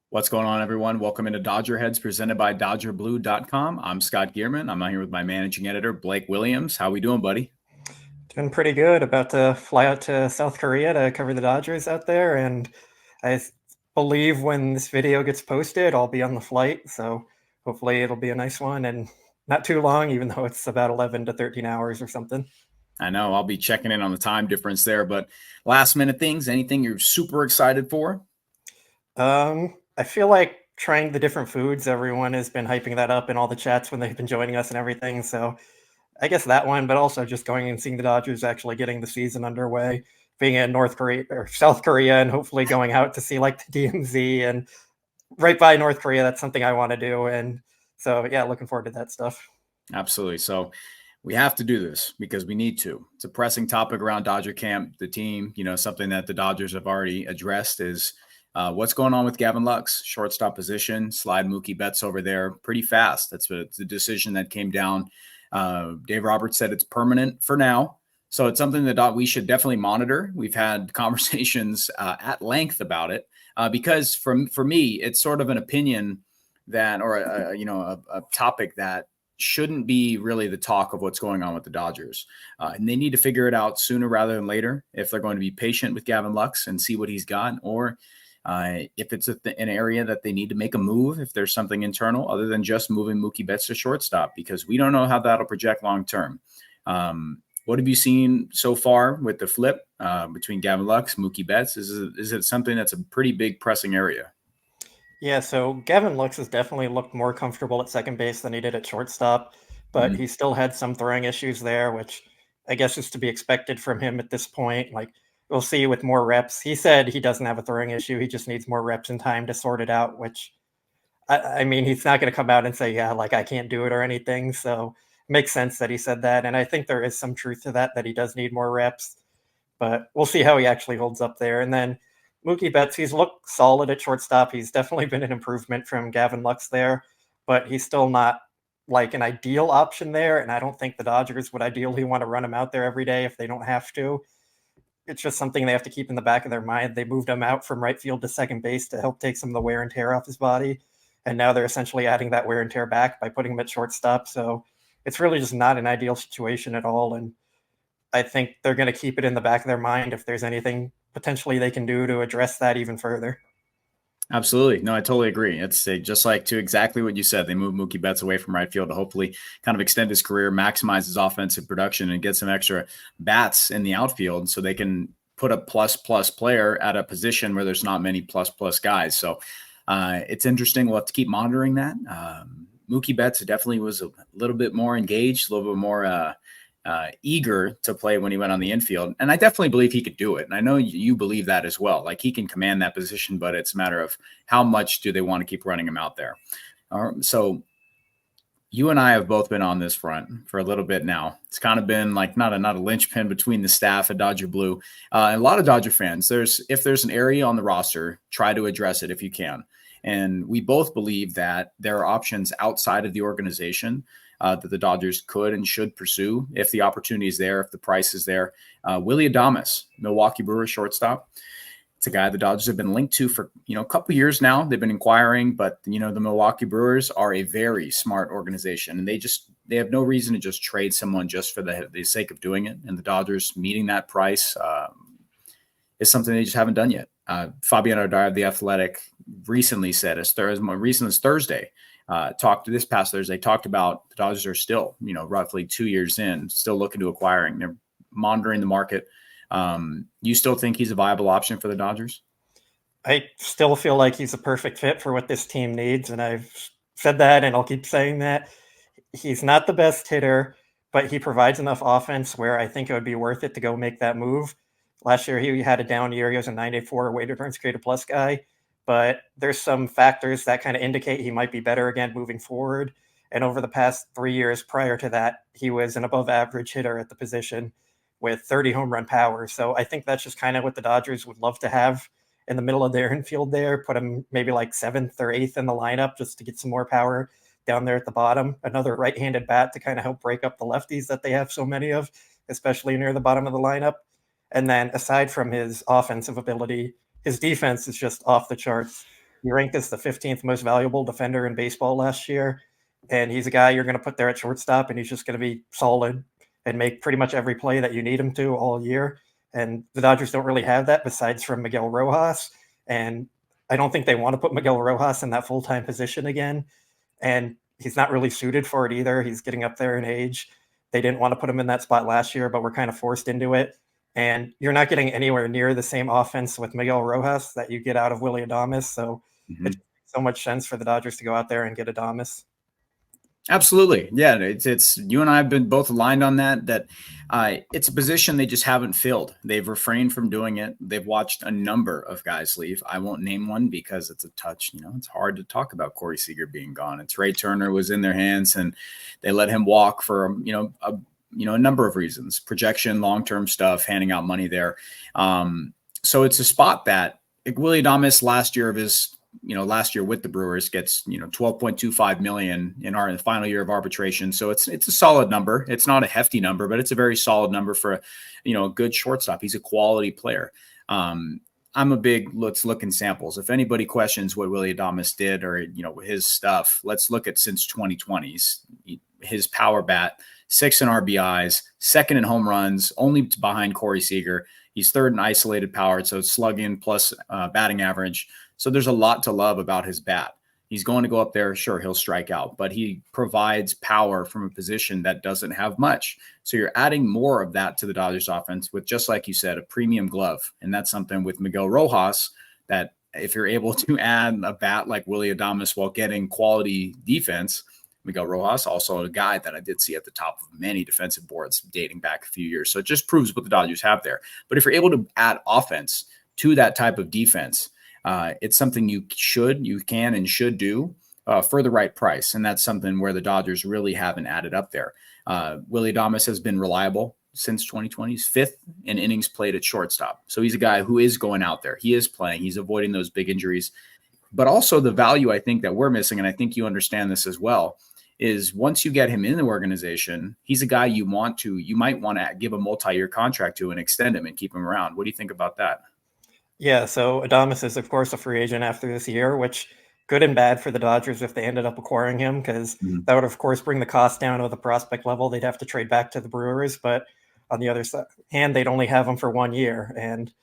What's going on, everyone? Welcome into DodgerHeads presented by DodgerBlue.com. I'm Scott Geirman. I'm out here with my managing editor, Blake Williams. How we doing, buddy? Doing pretty good. About to fly out to South Korea to cover the Dodgers out there, and I believe when this video gets posted, I'll be on the flight. So hopefully it'll be a nice one and not too long, even though it's about 11 to 13 hours or something. I know I'll be checking in on the time difference there, but last minute things, anything you're super excited for? I feel like trying the different foods. Everyone has been hyping that up in all the chats when they've been joining us and everything. So I guess that one, but also just going and seeing the Dodgers actually getting the season underway, being in North Korea or South Korea, and hopefully going out to see like the DMZ and right by North Korea. That's something I want to do. And so, yeah, looking forward to that stuff. Absolutely. So we have to do this because we need to. It's a pressing topic around Dodger camp, the team. Something that the Dodgers have already addressed is what's going on with Gavin Lux, shortstop position. Slide Mookie Betts over there pretty fast. That's the decision that came down. Dave Roberts said it's permanent for now. So it's something that we should definitely monitor. We've had conversations at length about it because for me, it's sort of an opinion that, or a topic that shouldn't be really the talk of what's going on with the Dodgers. And they need to figure it out sooner rather than later if they're going to be patient with Gavin Lux and see what he's got, or if it's an area that they need to make a move, if there's something internal other than just moving Mookie Betts to shortstop, because we don't know how that'll project long term. What have you seen so far with the flip between Gavin Lux, Mookie Betts? Is it something that's a pretty big pressing area? Yeah, so Gavin Lux has definitely looked more comfortable at second base than he did at shortstop, but Mm-hmm. he still had some throwing issues there, which I guess is to be expected from him at this point. Like, we'll see with more reps. He said he doesn't have a throwing issue. He just needs more reps and time to sort it out, which I mean, he's not going to come out and say, yeah, like I can't do it or anything. So it makes sense that he said that. And I think there is some truth to that he does need more reps, but we'll see how he actually holds up there. And then Mookie Betts, he's looked solid at shortstop. He's definitely been an improvement from Gavin Lux there, but he's still not like an ideal option there. And I don't think the Dodgers would ideally want to run him out there every day if they don't have to. It's just something they have to keep in the back of their mind. They moved him out from right field to second base to help take some of the wear and tear off his body. And now they're essentially adding that wear and tear back by putting him at shortstop. So it's really just not an ideal situation at all. And I think they're going to keep it in the back of their mind if there's anything potentially they can do to address that even further. Absolutely. No, I totally agree. It's just like to exactly what you said. They moved Mookie Betts away from right field to hopefully kind of extend his career, maximize his offensive production, and get some extra bats in the outfield so they can put a plus player at a position where there's not many plus guys. So it's interesting. We'll have to keep monitoring that. Mookie Betts definitely was a little bit more engaged, a little bit more eager to play when he went on the infield. And I definitely believe he could do it. And I know you believe that as well. Like he can command that position, but it's a matter of how much do they want to keep running him out there. So you and I have both been on this front for a little bit now. It's kind of been like not a linchpin between the staff at Dodger Blue. And a lot of Dodger fans, if there's an area on the roster, try to address it if you can. And we both believe that there are options outside of the organization that the Dodgers could and should pursue if the opportunity is there, if the price is there. Willy Adames, Milwaukee Brewers shortstop. It's a guy the Dodgers have been linked to for a couple of years now. They've been inquiring, but the Milwaukee Brewers are a very smart organization, and they have no reason to just trade someone just for the sake of doing it. And the Dodgers meeting that price is something they just haven't done yet. Fabiano Ardaya of The Athletic recently said, as recent as Thursday, this past Thursday, talked about the Dodgers are still, roughly 2 years in, still looking to acquiring. They're monitoring the market. You still think he's a viable option for the Dodgers? I still feel like he's a perfect fit for what this team needs. And I've said that, and I'll keep saying that. He's not the best hitter, but he provides enough offense where I think it would be worth it to go make that move. Last year, he had a down year. He was a 94 weighted runs created plus guy, but there's some factors that kind of indicate he might be better again moving forward. And over the past 3 years prior to that, he was an above average hitter at the position with 30 home run power. So I think that's just kind of what the Dodgers would love to have in the middle of their infield there, put him maybe like seventh or eighth in the lineup just to get some more power down there at the bottom. Another right-handed bat to kind of help break up the lefties that they have so many of, especially near the bottom of the lineup. And then aside from his offensive ability, his defense is just off the charts. He ranked as the 15th most valuable defender in baseball last year. And he's a guy you're going to put there at shortstop, and he's just going to be solid and make pretty much every play that you need him to all year. And the Dodgers don't really have that besides from Miguel Rojas. And I don't think they want to put Miguel Rojas in that full-time position again. And he's not really suited for it either. He's getting up there in age. They didn't want to put him in that spot last year, but we're kind of forced into it. And you're not getting anywhere near the same offense with Miguel Rojas that you get out of Willy Adames. So it makes so much sense for the Dodgers to go out there and get Adames. Absolutely. Yeah. It's you and I have been both aligned on that it's a position they just haven't filled. They've refrained from doing it. They've watched a number of guys leave. I won't name one because it's a touch, it's hard to talk about Corey Seager being gone. It's Ray Turner was in their hands and they let him walk for, a number of reasons, projection, long-term stuff, handing out money there. So it's a spot that Willy Adames last year with the Brewers gets, $12.25 million in the final year of arbitration. So it's a solid number. It's not a hefty number, but it's a very solid number for, a good shortstop. He's a quality player. I'm a big, let's look in samples. If anybody questions what Willy Adames did or, his stuff, let's look at since 2020s, his power bat, 6 in RBIs, 2nd in home runs, only behind Corey Seager. He's 3rd in isolated power. So slugging plus batting average. So there's a lot to love about his bat. He's going to go up there. Sure, he'll strike out, but he provides power from a position that doesn't have much. So you're adding more of that to the Dodgers offense with, just like you said, a premium glove. And that's something with Miguel Rojas that if you're able to add a bat like Willy Adames while getting quality defense, Miguel Rojas, also a guy that I did see at the top of many defensive boards dating back a few years. So it just proves what the Dodgers have there. But if you're able to add offense to that type of defense, it's something you can and should do for the right price. And that's something where the Dodgers really haven't added up there. Willy Adames has been reliable since 2020. He's 5th in innings played at shortstop. So he's a guy who is going out there. He is playing. He's avoiding those big injuries. But also the value I think that we're missing, and I think you understand this as well, is once you get him in the organization, he's a guy you might want to give a multi-year contract to and extend him and keep him around. What do you think about that? Yeah, so Adames is, of course, a free agent after this year, which good and bad for the Dodgers if they ended up acquiring him, because that would, of course, bring the cost down to the prospect level. They'd have to trade back to the Brewers, but on the other hand, they'd only have him for 1 year. And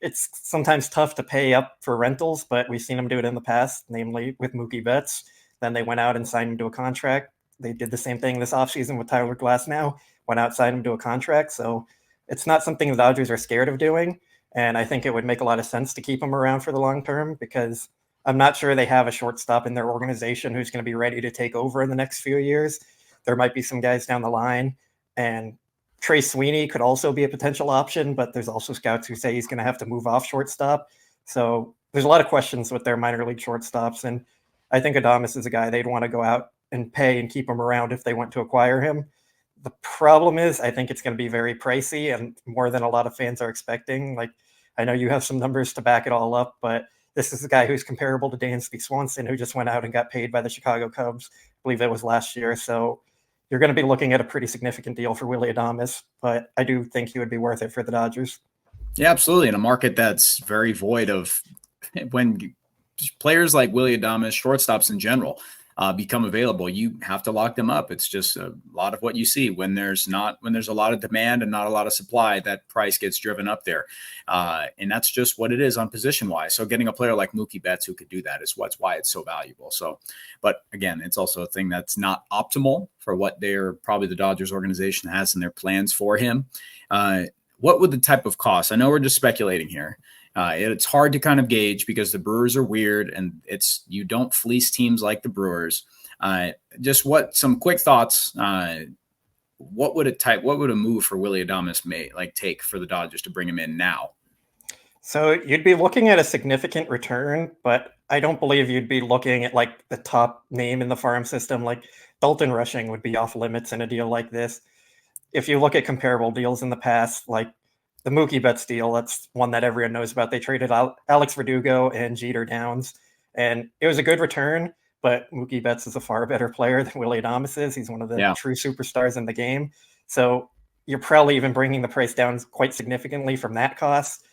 it's sometimes tough to pay up for rentals, but we've seen them do it in the past, namely with Mookie Betts. Then they went out and signed him to a contract. They did the same thing this offseason with Tyler Glasnow, went out, signed him to a contract. So it's not something the Dodgers are scared of doing. And I think it would make a lot of sense to keep him around for the long term, because I'm not sure they have a shortstop in their organization who's going to be ready to take over in the next few years. There might be some guys down the line, and Trey Sweeney could also be a potential option, but there's also scouts who say he's going to have to move off shortstop. So there's a lot of questions with their minor league shortstops. And I think Adames is a guy they'd want to go out and pay and keep him around if they want to acquire him. The problem is I think it's going to be very pricey and more than a lot of fans are expecting. Like, I know you have some numbers to back it all up, but this is a guy who's comparable to Dansby Swanson, who just went out and got paid by the Chicago Cubs. I believe it was last year. So you're going to be looking at a pretty significant deal for Willy Adames, but I do think he would be worth it for the Dodgers. Yeah, absolutely. In a market that's very void of when players like Willy Adames, shortstops in general, become available, you have to lock them up. It's just a lot of what you see when there's a lot of demand and not a lot of supply, that price gets driven up there. And that's just what it is on position wise. So getting a player like Mookie Betts who could do that is why it's so valuable. So, but again, it's also a thing that's not optimal for what probably the Dodgers organization has in their plans for him. What would the type of cost? I know we're just speculating here. It's hard to kind of gauge because the Brewers are weird and you don't fleece teams like the Brewers. Just some quick thoughts. What would a move for Willy Adames take for the Dodgers to bring him in now? So you'd be looking at a significant return, but I don't believe you'd be looking at like the top name in the farm system. Like Dalton Rushing would be off limits in a deal like this. If you look at comparable deals in the past, like the Mookie Betts deal, that's one that everyone knows about. They traded out Alex Verdugo and Jeter Downs, and it was a good return, but Mookie Betts is a far better player than Willy Adames is. He's one of the true superstars in the game. So you're probably even bringing the price down quite significantly from that cost.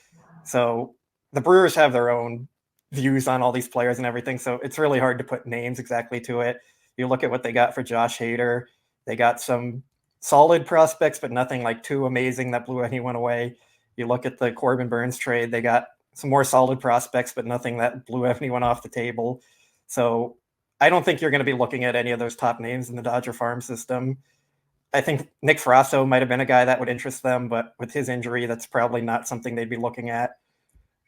So the Brewers have their own views on all these players and everything. So it's really hard to put names exactly to it. You look at what they got for Josh Hader. They got some solid prospects, but nothing like too amazing that blew anyone away. You look at the Corbin Burns trade. They got some more solid prospects, but nothing that blew anyone off the table. So I don't think you're going to be looking at any of those top names in the Dodger farm system. I think Nick Frasso might have been a guy that would interest them, but with his injury, that's probably not something they'd be looking at.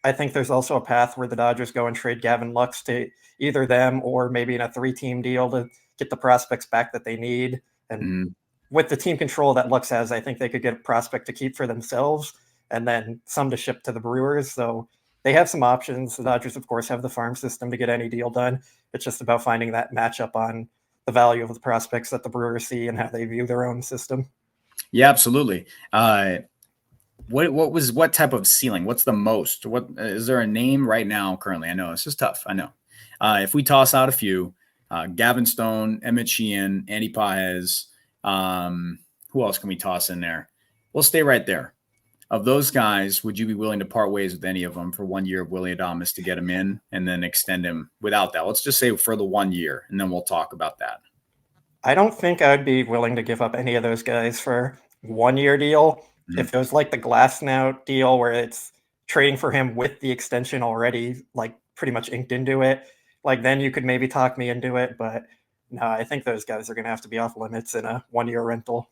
I think there's also a path where the Dodgers go and trade Gavin Lux to either them or maybe in a 3-team deal to get the prospects back that they need. And with the team control that Lux has, I think they could get a prospect to keep for themselves and then some to ship to the Brewers. So they have some options. The Dodgers, of course, have the farm system to get any deal done. It's just about finding that matchup on the value of the prospects that the Brewers see and how they view their own system. Yeah, absolutely. What type of ceiling? What's the most? What is there a name right now currently? I know this is tough. I know. If we toss out a few, Gavin Stone, Emmett Sheehan, Andy Paez, who else can we toss in there? We'll stay right there. Of those guys, would you be willing to part ways with any of them for 1 year of Willy Adames to get him in and then extend him without that? Let's just say for the 1 year, and then we'll talk about that. I don't think I'd be willing to give up any of those guys for 1 year deal. Mm-hmm. If it was like the Glasnow deal where it's trading for him with the extension already, like pretty much inked into it, like then you could maybe talk me into it. But no, I think those guys are going to have to be off limits in a 1 year rental.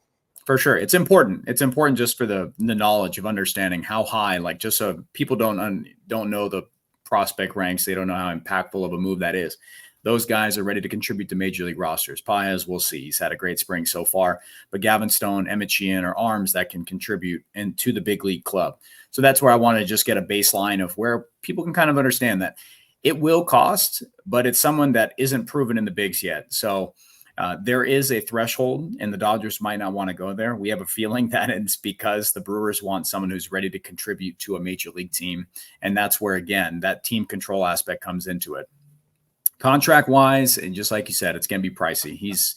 For sure. It's important. It's important just for the knowledge of understanding how high, like just so people don't know the prospect ranks. They don't know how impactful of a move that is. Those guys are ready to contribute to major league rosters. Paez, we'll see. He's had a great spring so far. But Gavin Stone, Emmett Sheehan are arms that can contribute into the big league club. So that's where I want to just get a baseline of where people can kind of understand that it will cost, but it's someone that isn't proven in the bigs yet. So there is a threshold, and the Dodgers might not want to go there. We have a feeling that it's because the Brewers want someone who's ready to contribute to a major league team. And that's where, again, that team control aspect comes into it. Contract-wise, and just like you said, it's going to be pricey. He's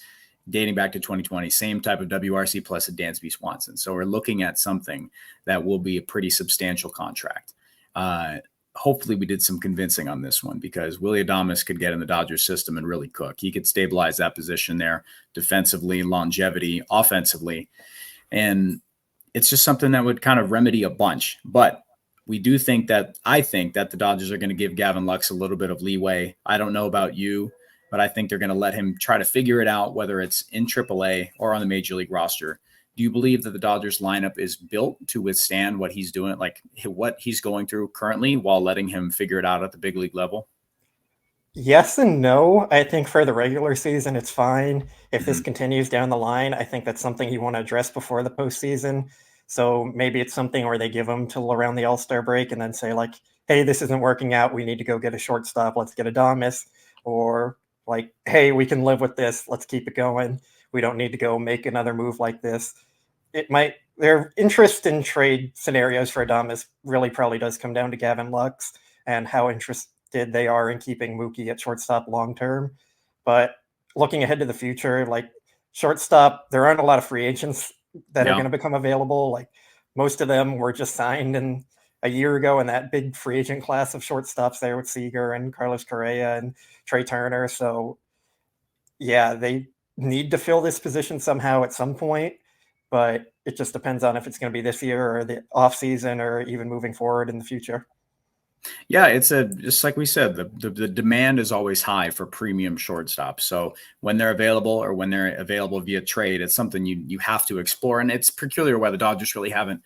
dating back to 2020, same type of WRC plus a Dansby Swanson. So we're looking at something that will be a pretty substantial contract. Hopefully we did some convincing on this one because Willy Adames could get in the Dodgers system and really cook. He could stabilize that position there defensively, longevity, offensively. And it's just something that would kind of remedy a bunch. But I think that the Dodgers are going to give Gavin Lux a little bit of leeway. I don't know about you, but I think they're going to let him try to figure it out, whether it's in AAA or on the major league roster. Do you believe that the Dodgers lineup is built to withstand what he's doing, like what he's going through currently, while letting him figure it out at the big league level? Yes and no. I think for the regular season, it's fine. If this continues down the line, I think that's something you want to address before the postseason. So maybe it's something where they give him till around the All-Star break and then say like, hey, this isn't working out. We need to go get a shortstop. Let's get Adames. Or like, hey, we can live with this. Let's keep it going. We don't need to go make another move like this. Their interest in trade scenarios for Adames really probably does come down to Gavin Lux and how interested they are in keeping Mookie at shortstop long-term. But looking ahead to the future, like shortstop, there aren't a lot of free agents that are going to become available. Like most of them were just signed in a year ago in that big free agent class of shortstops there with Seager and Carlos Correa and Trey Turner. So yeah, they need to fill this position somehow at some point, but it just depends on if it's going to be this year or the off season or even moving forward in the future. Yeah, it's just like we said, the demand is always high for premium shortstops. So when they're available or when they're available via trade, it's something you have to explore. And it's peculiar why the Dodgers really haven't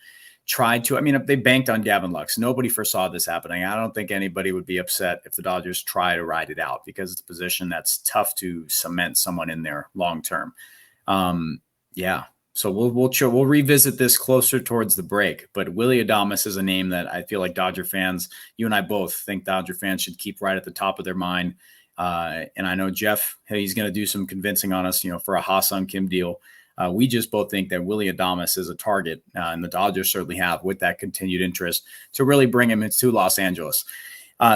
tried to. I mean, they banked on Gavin Lux. Nobody foresaw this happening. I don't think anybody would be upset if the Dodgers try to ride it out because it's a position that's tough to cement someone in there long term. Yeah. So we'll revisit this closer towards the break. But Willy Adames is a name that I feel like Dodger fans, you and I both think Dodger fans should keep right at the top of their mind. And I know Jeff, he's going to do some convincing on us, for a Ha-Sung Kim deal. We just both think that Willy Adames is a target, and the Dodgers certainly have with that continued interest to really bring him into Los Angeles.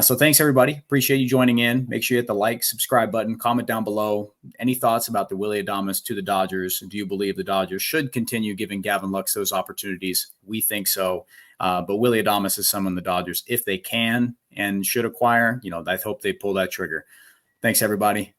So thanks, everybody. Appreciate you joining in. Make sure you hit the like, subscribe button, comment down below. Any thoughts about the Willy Adames to the Dodgers? Do you believe the Dodgers should continue giving Gavin Lux those opportunities? We think so. But Willy Adames is someone the Dodgers, if they can and should acquire, I hope they pull that trigger. Thanks, everybody.